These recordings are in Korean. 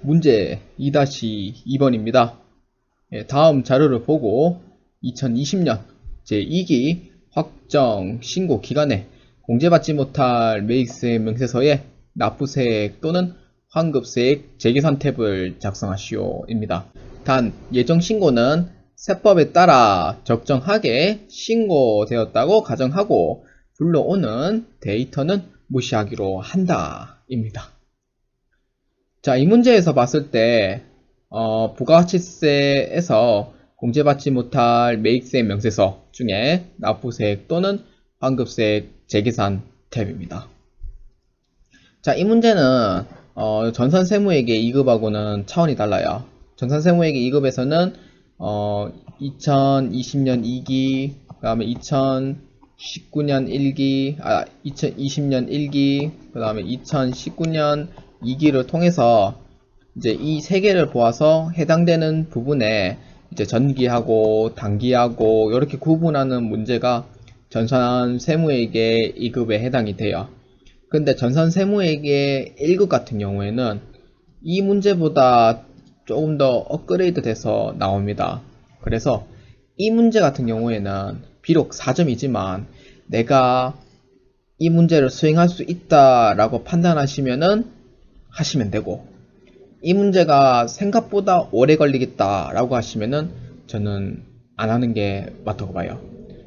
문제 2-2번입니다. 다음 자료를 보고 2020년 제2기 확정 신고 기간에 공제받지 못할 매입세 명세서에 납부세액 또는 환급세액 재계산 탭을 작성하시오입니다. 단 예정 신고는 세법에 따라 적정하게 신고되었다고 가정하고 불러오는 데이터는 무시하기로 한다 입니다. 자, 이 문제에서 봤을 때 부가가치세에서 공제받지 못할 매입세 명세서 중에 납부세액 또는 환급세액 재계산 탭입니다. 자, 이 문제는 전산세무회계 2급하고는 차원이 달라요. 전산세무회계 2급에서는 2020년 2기, 그 다음에 2019년 1기, 2020년 1기, 그 다음에 2019년 2기를 통해서 이제 이 세 개를 보아서 해당되는 부분에 이제 전기하고 단기하고 이렇게 구분하는 문제가 전산세무회계 2급에 해당이 돼요. 근데 전산세무회계 1급 같은 경우에는 이 문제보다 조금 더 업그레이드 돼서 나옵니다. 그래서 이 문제 같은 경우에는 비록 4점이지만 내가 이 문제를 수행할 수 있다라고 판단하시면은 하시면 되고, 이 문제가 생각보다 오래 걸리겠다라고 하시면은 저는 안 하는 게 맞다고 봐요.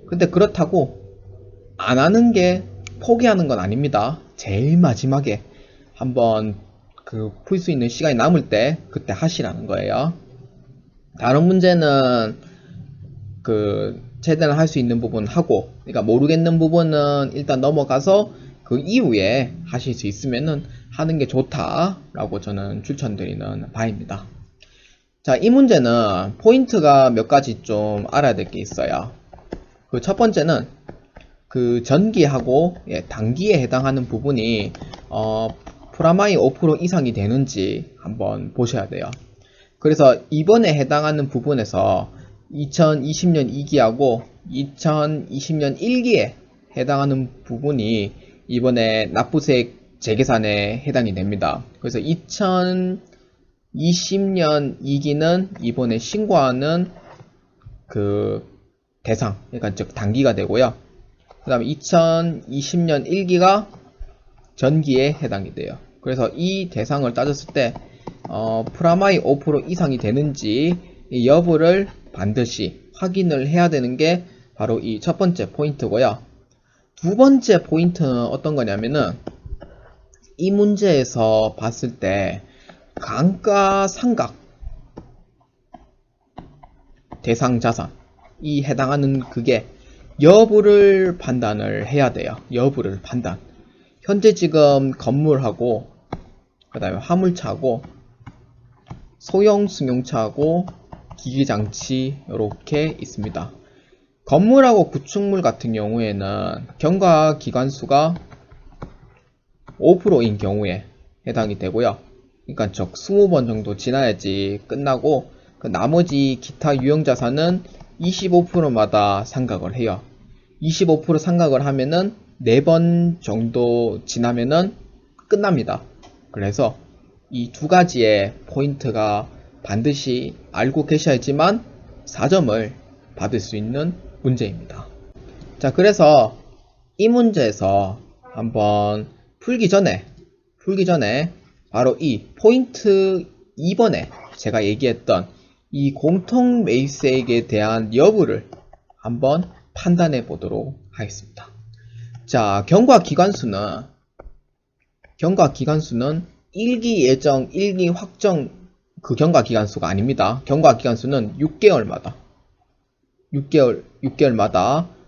근데 그렇다고 안 하는 게 포기하는 건 아닙니다. 제일 마지막에 한번 풀 수 있는 시간이 남을 때 그때 하시라는 거예요. 다른 문제는 최대한 할 수 있는 부분 하고, 그러니까 모르겠는 부분은 일단 넘어가서 그 이후에 하실 수 있으면은 하는 게 좋다라고 저는 추천드리는 바입니다. 자, 이 문제는 포인트가 몇 가지 좀 알아야 될 게 있어요. 그 첫 번째는 전기하고 단기에 해당하는 부분이 프라마이 5% 이상이 되는지 한번 보셔야 돼요. 그래서 이번에 해당하는 부분에서 2020년 2기하고 2020년 1기에 해당하는 부분이 이번에 납부세액 재계산에 해당이 됩니다. 그래서 2020년 2기는 이번에 신고하는 대상, 그러니까 즉 단기가 되고요. 그 다음에 2020년 1기가 전기에 해당이 돼요. 그래서 이 대상을 따졌을 때 프라마이 5% 이상이 되는지 이 여부를 반드시 확인을 해야 되는 게 바로 이 첫 번째 포인트고요. 두 번째 포인트는 어떤 거냐면은 이 문제에서 봤을 때 감가상각 대상 자산 이 해당하는 그게 여부를 판단을 해야 돼요. 여부를 판단. 현재 지금 건물하고 그 다음에 화물차하고 소형 승용차하고 기기장치 이렇게 있습니다. 건물하고 구축물 같은 경우에는 경과기관수가 5%인 경우에 해당이 되고요. 그러니까 즉 20번 정도 지나야지 끝나고 나머지 기타 유형자산은 25%마다 상각을 해요. 25% 상각을 하면은 4번 정도 지나면은 끝납니다. 그래서 이 두 가지의 포인트가 반드시 알고 계셔야지만 4점을 받을 수 있는 문제입니다. 자, 그래서 이 문제에서 한번 풀기 전에 바로 이 포인트 2번에 제가 얘기했던 이 공통 매입세액에 대한 여부를 한번 판단해 보도록 하겠습니다. 자, 경과기간수는 1기 예정, 1기 확정 그 경과기간수가 아닙니다. 경과기간수는 6개월마다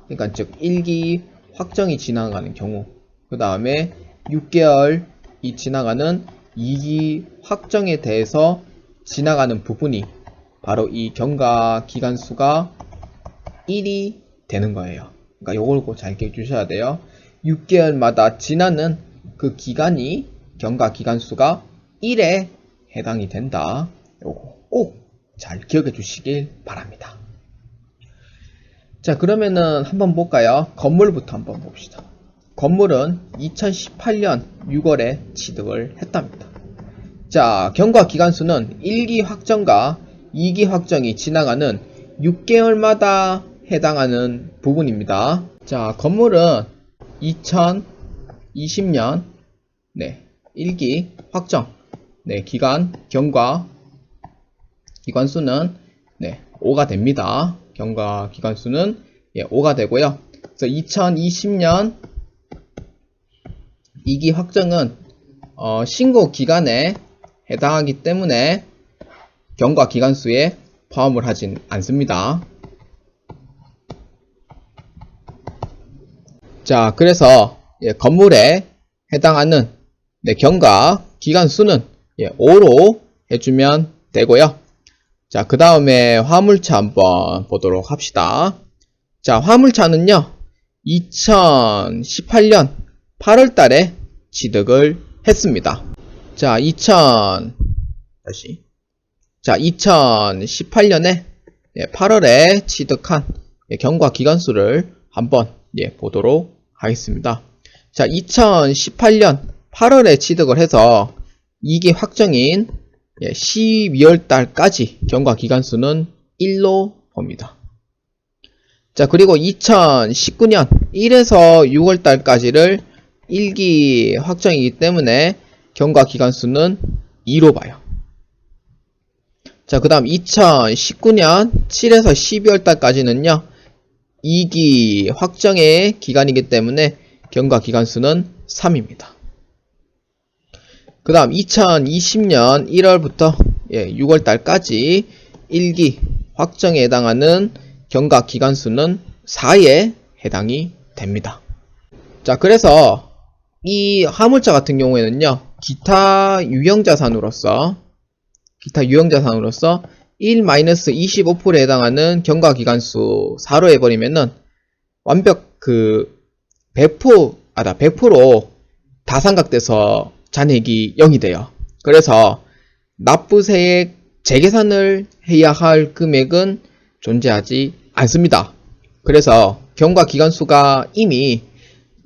그러니까 즉 1기 확정이 지나가는 경우, 그 다음에 6개월이 지나가는 2기 확정에 대해서 지나가는 부분이 바로 이 경과기간수가 1이 되는 거예요. 그러니까 요걸 꼭 잘 기억해 주셔야 돼요. 6개월마다 지나는 그 기간이 경과기간수가 1에 해당이 된다. 요거 꼭 잘 기억해 주시길 바랍니다. 자, 그러면은 한번 볼까요? 건물부터 한번 봅시다. 건물은 2018년 6월에 취득을 했답니다. 자, 경과 기간수는 1기 확정과 2기 확정이 지나가는 6개월마다 해당하는 부분입니다. 자, 건물은 2020년 1기 확정 기간 경과 기간수는 5가 됩니다. 경과 기간수는 5가 되고요. 그래서 2020년 2기 확정은 신고 기간에 해당하기 때문에 경과 기간수에 포함을 하진 않습니다. 자, 그래서 건물에 해당하는 경과 기간수는 5로 해주면 되고요. 자, 그 다음에 화물차 한번 보도록 합시다. 자, 화물차는요 2018년 8월 달에 취득을 했습니다. 자, 2018년에 8월에 취득한 경과 기간수를 한번 보도록 하겠습니다. 자, 2018년 8월에 취득을 해서 2기 확정인 12월 달까지 경과 기간수는 1로 봅니다. 자, 그리고 2019년 1에서 6월 달까지를 1기 확정이기 때문에 경과 기간수는 2로 봐요. 자, 그 다음 2019년 7에서 12월 달까지는요 2기 확정의 기간이기 때문에 경과 기간수는 3입니다. 그 다음 2020년 1월부터 6월 달까지 1기 확정에 해당하는 경과 기간수는 4에 해당이 됩니다. 자, 그래서 이 화물차 같은 경우에는요 기타 유형자산으로서 1-25%에 해당하는 경과 기간수 4로 해버리면은 완벽 100% 다상각돼서 잔액이 0이 돼요. 그래서 납부세액 재계산을 해야 할 금액은 존재하지 않습니다. 그래서 경과 기간수가 이미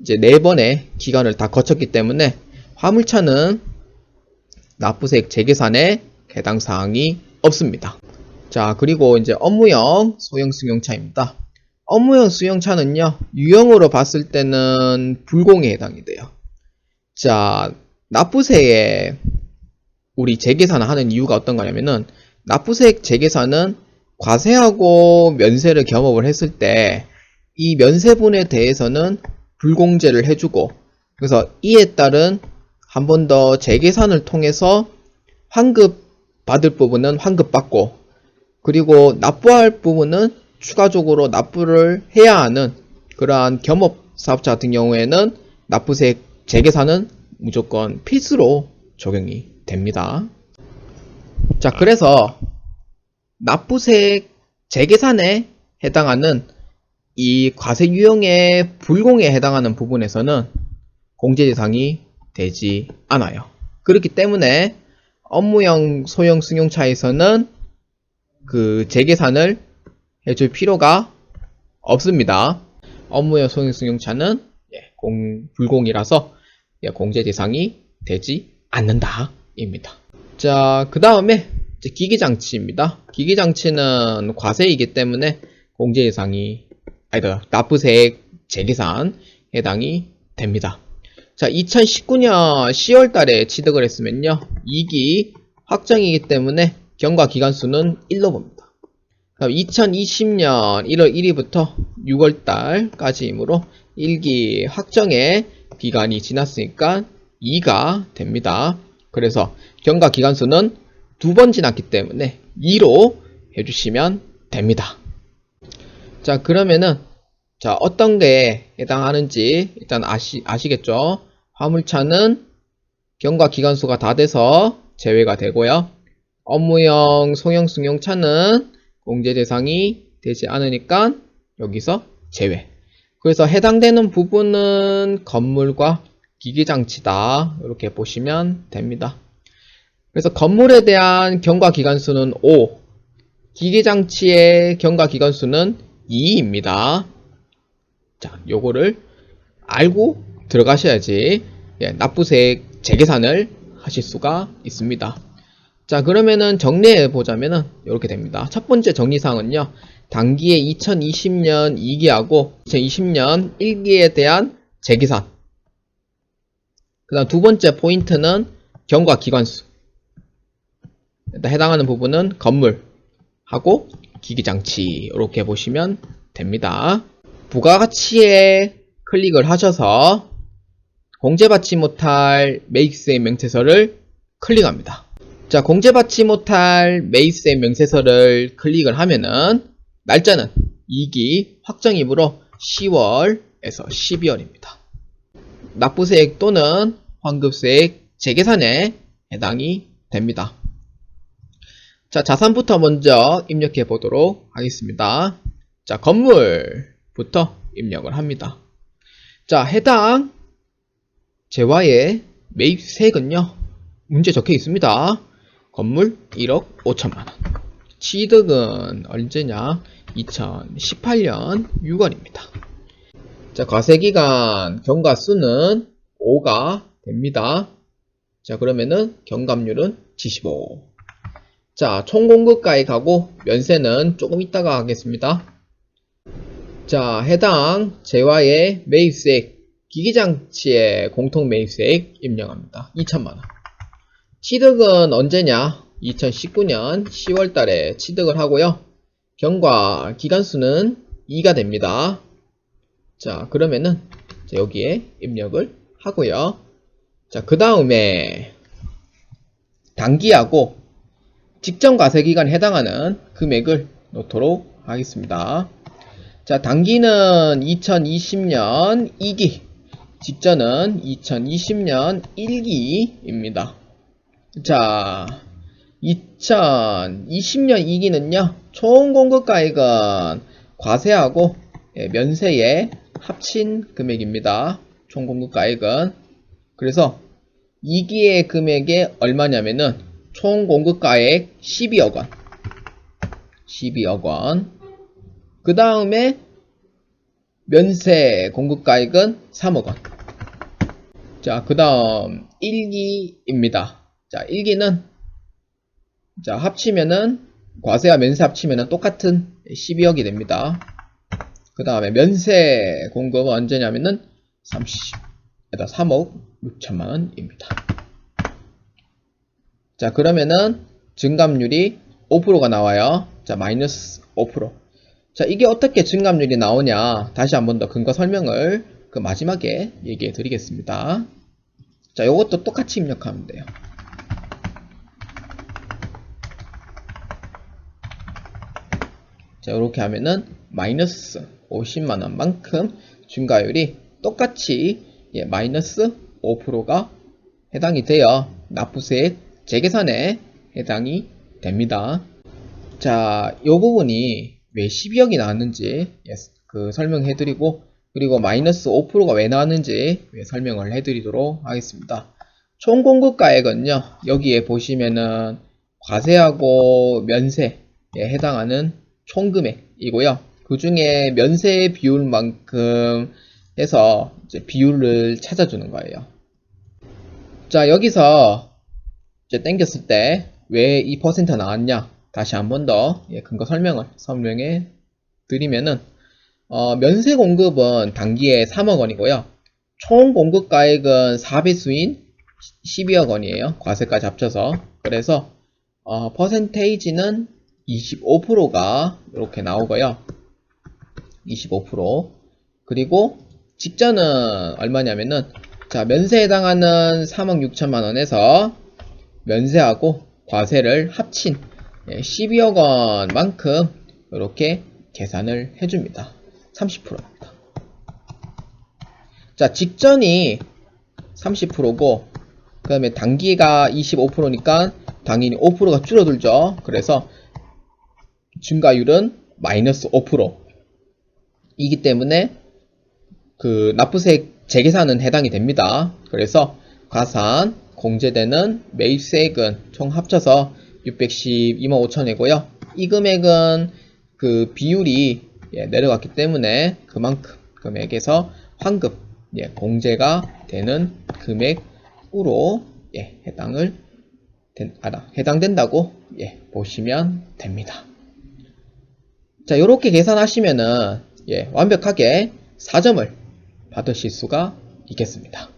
이제 4번의 기간을 다 거쳤기 때문에 화물차는 납부세액 재계산에 해당 사항이 없습니다. 자, 그리고 이제 업무용 소형 승용차입니다. 업무용 승용차는요 유형으로 봤을 때는 불공에 해당이 돼요. 자, 납부세액 우리 재계산을 하는 이유가 어떤 거냐면은 납부세액 재계산은 과세하고 면세를 겸업을 했을 때 이 면세분에 대해서는 불공제를 해주고, 그래서 이에 따른 한 번 더 재계산을 통해서 환급 받을 부분은 환급 받고, 그리고 납부할 부분은 추가적으로 납부를 해야 하는 그러한 겸업 사업자 같은 경우에는 납부세액 재계산은 무조건 필수로 적용이 됩니다. 자, 그래서 납부세액 재계산에 해당하는 이 과세 유형의 불공에 해당하는 부분에서는 공제 대상이 되지 않아요. 그렇기 때문에 업무용 소형 승용차에서는 그 재계산을 해줄 필요가 없습니다. 업무용 소형 승용차는 불공이라서 공제 대상이 되지 않는다 입니다. 자, 그 다음에 기기장치입니다. 기기장치는 과세이기 때문에 공제 대상이 납부세액 재계산 해당이 됩니다. 자, 2019년 10월 달에 취득을 했으면요 2기 확정이기 때문에 경과 기간수는 1로 봅니다. 2020년 1월 1일부터 6월 달까지이므로 1기 확정의 기간이 지났으니까 2가 됩니다. 그래서 경과 기간수는 2번 지났기 때문에 2로 해주시면 됩니다. 자, 그러면은 어떤 게 해당하는지 일단 아시겠죠? 화물차는 경과 기간수가 다 돼서 제외가 되고요. 업무용 소형 승용차는 공제 대상이 되지 않으니까 여기서 제외. 그래서 해당되는 부분은 건물과 기기장치다 이렇게 보시면 됩니다. 그래서 건물에 대한 경과 기간수는 5, 기기장치의 경과 기간수는 2입니다. 자, 요거를 알고 들어가셔야지 납부세액 재계산을 하실 수가 있습니다. 자, 그러면은 정리해 보자면은 이렇게 됩니다. 첫 번째 정리사항은요. 당기의 2020년 2기하고 2020년 1기에 대한 재계산. 그 다음 두 번째 포인트는 경과 기관수. 일단 해당하는 부분은 건물하고 기기장치 이렇게 보시면 됩니다. 부가가치에 클릭을 하셔서 공제받지 못할 매입세 명세서를 클릭합니다. 자, 공제받지 못할 매입세 명세서를 클릭을 하면은 날짜는 2기 확정일부로 10월에서 12월입니다. 납부세액 또는 환급세액 재계산에 해당이 됩니다. 자, 자산부터 먼저 입력해 보도록 하겠습니다. 자, 건물부터 입력을 합니다. 자, 해당 재화의 매입세액은요, 문제 적혀 있습니다. 건물 1억 5천만원. 취득은 언제냐? 2018년 6월입니다. 자, 과세기간 경과수는 5가 됩니다. 자, 그러면은 경감률은 75. 자, 총공급가액하고 면세는 조금 이따가 하겠습니다. 자, 해당 재화의 매입세액, 기기장치의 공통매입세액 입력합니다. 2천만원. 취득은 언제냐? 2019년 10월달에 취득을 하고요. 경과 기간수는 2가 됩니다. 자, 그러면은 여기에 입력을 하고요. 자, 그 다음에 단기하고 직전 과세기간에 해당하는 금액을 놓도록 하겠습니다. 자, 단기는 2020년 2기, 직전은 2020년 1기입니다. 자, 2020년 2기는요, 총 공급가액은 과세하고 면세의 합친 금액입니다. 총 공급가액은. 그래서 2기의 금액이 얼마냐면은 총 공급가액 12억 원. 12억 원. 그 다음에 면세 공급가액은 3억 원. 자, 그 다음 1기입니다. 자, 1기는 자, 합치면은 과세와 면세 합치면은 똑같은 12억이 됩니다. 그 다음에 면세 공급은 언제냐면은 3억 6천만원입니다. 자, 그러면은 증감률이 5%가 나와요. 자, 마이너스 5%. 자, 이게 어떻게 증감률이 나오냐? 다시 한 번 더 근거 설명을 그 마지막에 얘기해 드리겠습니다. 자, 이것도 똑같이 입력하면 돼요. 자, 이렇게 하면은 마이너스 50만원만큼 증가율이 똑같이 마이너스 5%가 해당이 되어 납부세액 재계산에 해당이 됩니다. 자, 이 부분이 왜 12억이 나왔는지 그 설명해 드리고, 그리고 마이너스 5%가 왜 나왔는지 설명을 해 드리도록 하겠습니다. 총 공급가액은요, 여기에 보시면은 과세하고 면세에 해당하는 총금액이고요. 그 중에 면세 비율만큼 해서 이제 비율을 찾아주는 거예요. 자, 여기서 이제 땡겼을 때 왜 2% 나왔냐? 다시 한 번 더 근거 설명해 드리면은 면세 공급은 단기에 3억 원이고요. 총 공급가액은 4배수인 12억 원이에요. 과세까지 합쳐서. 그래서 퍼센테이지는 25%가 이렇게 나오고요. 25%. 그리고 직전은 얼마냐면은 자, 면세에 해당하는 3억 6천만 원에서 면세하고 과세를 합친 12억 원만큼 이렇게 계산을 해줍니다. 30%입니다. 자, 직전이 30%고 그 다음에 단기가 25%니까 당연히 5%가 줄어들죠. 그래서 증가율은 마이너스 5% 이기 때문에 그 납부세액 재계산은 해당이 됩니다. 그래서 과산 공제되는 매입세액은 총 합쳐서 612만 5천이고요. 이 금액은 그 비율이 내려갔기 때문에 그만큼 금액에서 환급 공제가 되는 금액으로 해당을 해당된다고 보시면 됩니다. 자, 요렇게 계산하시면은 완벽하게 4점을 받으실 수가 있겠습니다.